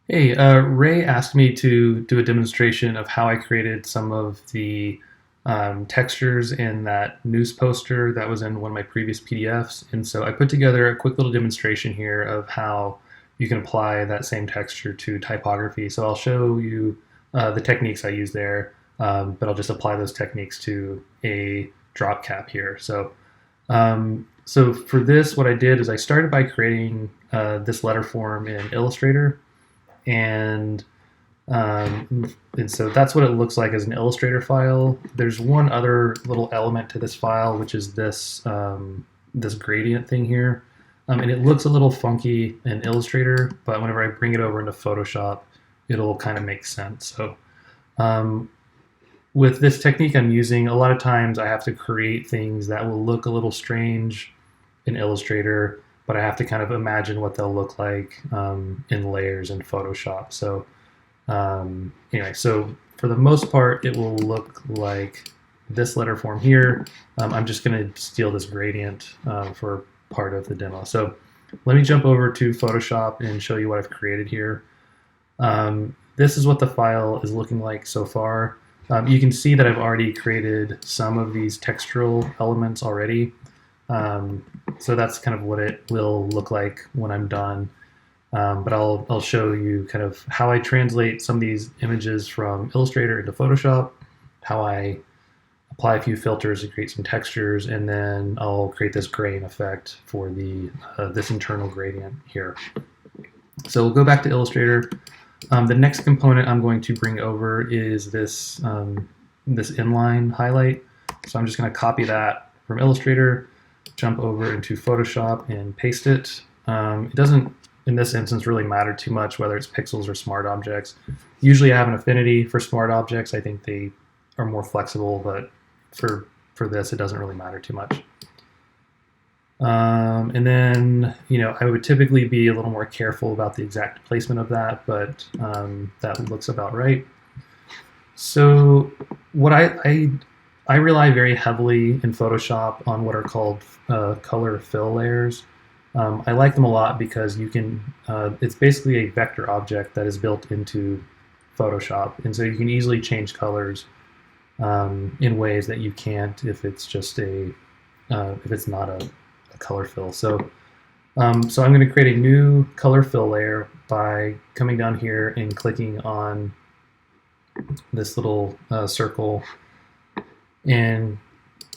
Hey, Ray asked me to do a demonstration of how I created some of the textures in that news poster that was in one of my previous PDFs. And so I put together a quick little demonstration here of how you can apply that same texture to typography. So I'll show you the techniques I use there, but I'll just apply those techniques to a drop cap here. So for this, what I did is I started by creating this letter form in Illustrator. And and so that's what it looks like as an Illustrator file. There's one other little element to this file, which is this gradient thing here, and it looks a little funky in Illustrator, but whenever I bring it over into Photoshop, it'll kind of make sense. So um, with this technique I'm using, a lot of times I have to create things that will look a little strange in Illustrator, but I have to kind of imagine what they'll look like in layers in Photoshop. So for the most part, it will look like this letter form here. I'm just going to steal this gradient for part of the demo. So let me jump over to Photoshop and show you what I've created here. This is what the file is looking like so far. You can see that I've already created some of these textural elements already. So that's kind of what it will look like when I'm done. But I'll show you kind of how I translate some of these images from Illustrator into Photoshop, how I apply a few filters to create some textures, and then I'll create this grain effect for the this internal gradient here. So we'll go back to Illustrator. The next component I'm going to bring over is this this inline highlight. So I'm just going to copy that from Illustrator, jump over into Photoshop and paste it. It doesn't, in this instance, really matter too much whether it's pixels or smart objects. Usually I have an affinity for smart objects. I think they are more flexible, but for this, it doesn't really matter too much. And then, I would typically be a little more careful about the exact placement of that, but that looks about right. So what I rely very heavily in Photoshop on what are called color fill layers. I like them a lot because you can, it's basically a vector object that is built into Photoshop. And so you can easily change colors in ways that you can't if it's just if it's not a color fill. So I'm going to create a new color fill layer by coming down here and clicking on this little circle and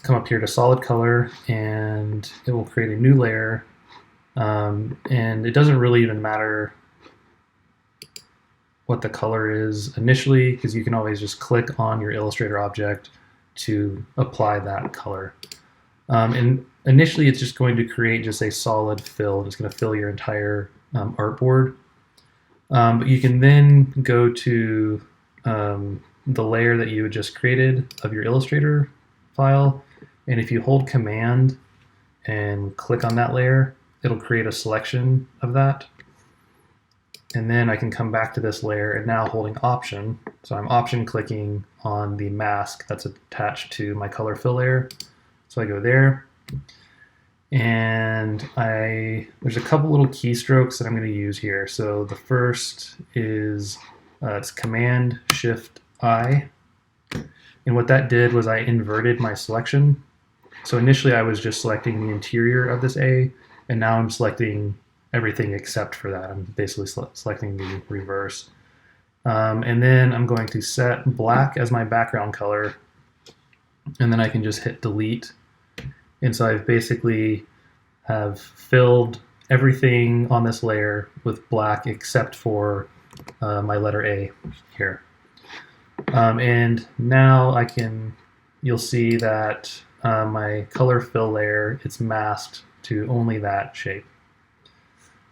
come up here to solid color, and it will create a new layer. And it doesn't really even matter what the color is initially, because you can always just click on your Illustrator object to apply that color. And initially it's just going to create just a solid fill. It's going to fill your entire artboard. But you can then go to the layer that you had just created of your Illustrator file, and if you hold Command and click on that layer, it'll create a selection of that. And then I can come back to this layer and now holding Option. So I'm Option clicking on the mask that's attached to my color fill layer. So I go there, and there's a couple little keystrokes that I'm going to use here. So the first is it's Command Shift I, and what that did was I inverted my selection. So initially I was just selecting the interior of this A, and now I'm selecting everything except for that. I'm basically selecting the reverse. And then I'm going to set black as my background color, and then I can just hit delete. And so I've basically have filled everything on this layer with black except for my letter A here. And now you'll see that my color fill layer, it's masked to only that shape.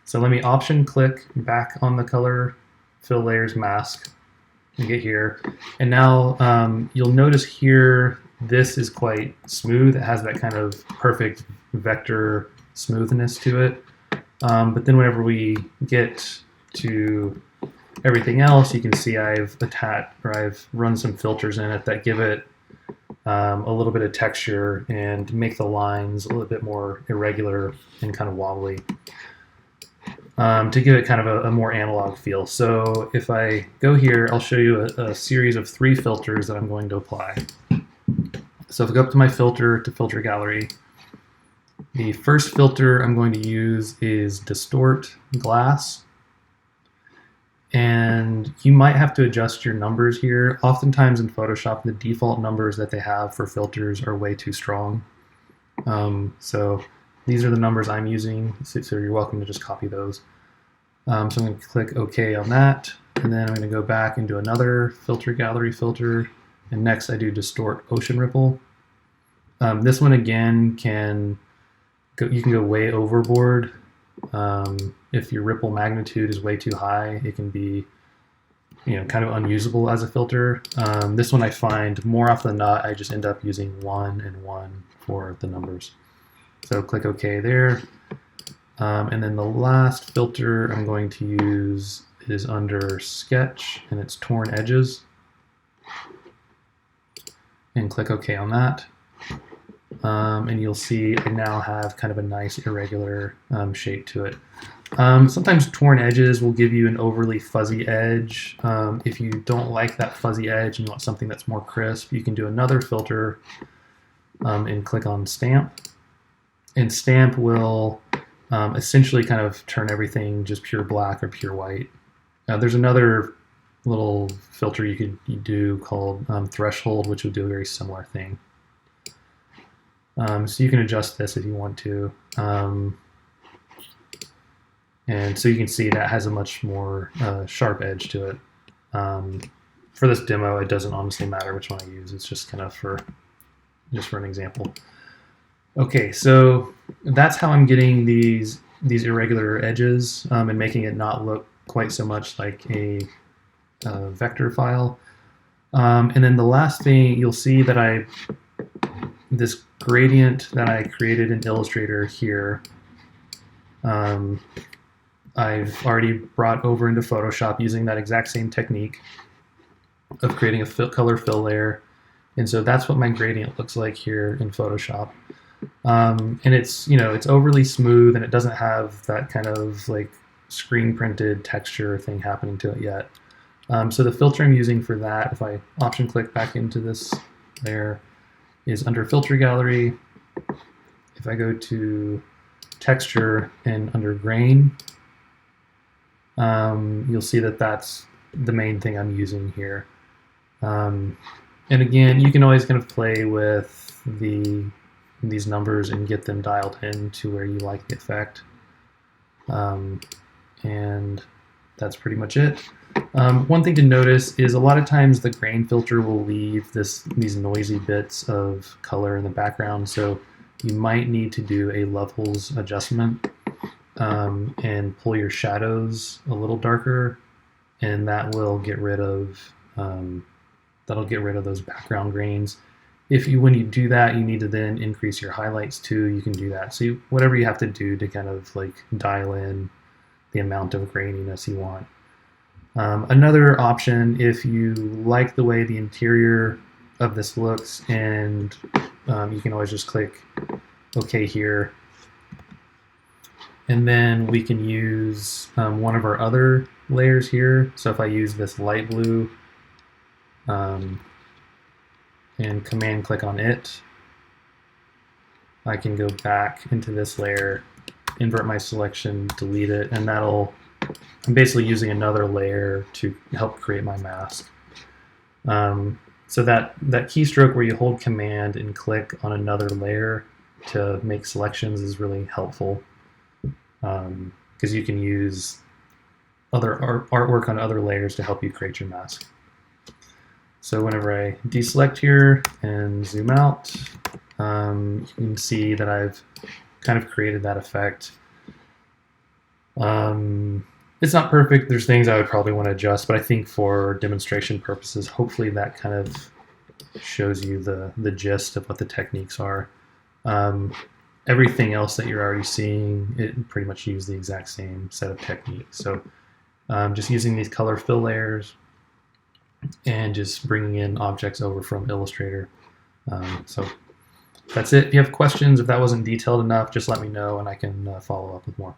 So let me Option click back on the color fill layers mask and get here. And now you'll notice here, this is quite smooth. It has that kind of perfect vector smoothness to it. But then whenever we get to everything else, you can see I've run some filters in it that give it a little bit of texture and make the lines a little bit more irregular and kind of wobbly. to give it kind of a more analog feel. So if I go here, I'll show you a series of 3 filters that I'm going to apply. So if I go up to my filter, to filter gallery, the first filter I'm going to use is distort glass. And you might have to adjust your numbers here. Oftentimes in Photoshop, the default numbers that they have for filters are way too strong. So these are the numbers I'm using, so you're welcome to just copy those. So I'm going to click OK on that, and then I'm going to go back and do another filter gallery filter, and next I do distort ocean ripple. This one again you can go way overboard. If your ripple magnitude is way too high, it can be kind of unusable as a filter. This one I find more often than not, I just end up using 1 and 1 for the numbers. So click OK there. And then the last filter I'm going to use is under Sketch, and it's Torn Edges. And click OK on that. And you'll see I now have kind of a nice irregular shape to it. Sometimes torn edges will give you an overly fuzzy edge. If you don't like that fuzzy edge and you want something that's more crisp, you can do another filter and click on Stamp. And Stamp will essentially kind of turn everything just pure black or pure white. There's another little filter you could do called Threshold, which would do a very similar thing. So you can adjust this if you want to. And so you can see that has a much more sharp edge to it. For this demo, it doesn't honestly matter which one I use. It's just kind of for an example. Okay, so that's how I'm getting these irregular edges and making it not look quite so much like a vector file. And then the last thing you'll see that this gradient that I created in Illustrator here, I've already brought over into Photoshop using that exact same technique of creating a color fill layer. And so that's what my gradient looks like here in Photoshop. And it's overly smooth, and it doesn't have that kind of like screen printed texture thing happening to it yet. So the filter I'm using for that, if I option click back into this layer, is under filter gallery. If I go to texture and under grain, you'll see that that's the main thing I'm using here. And again, you can always kind of play with these numbers and get them dialed in to where you like the effect. And that's pretty much it. One thing to notice is a lot of times the grain filter will leave these noisy bits of color in the background, so you might need to do a levels adjustment and pull your shadows a little darker, and that will get rid of those background grains. When you do that, you need to then increase your highlights too. You can do that. So whatever you have to do to kind of like dial in the amount of graininess you want. Another option, if you like the way the interior of this looks, and you can always just click OK here. And then we can use one of our other layers here. So if I use this light blue and command click on it, I can go back into this layer, invert my selection, delete it, and I'm basically using another layer to help create my mask. So that keystroke where you hold command and click on another layer to make selections is really helpful, because you can use other artwork on other layers to help you create your mask. So whenever I deselect here and zoom out, you can see that I've kind of created that effect. It's not perfect. There's things I would probably want to adjust, but I think for demonstration purposes, hopefully that kind of shows you the gist of what the techniques are. Everything else that you're already seeing, it pretty much use the exact same set of techniques. So just using these color fill layers and just bringing in objects over from Illustrator. So that's it. If you have questions, if that wasn't detailed enough, just let me know and I can follow up with more.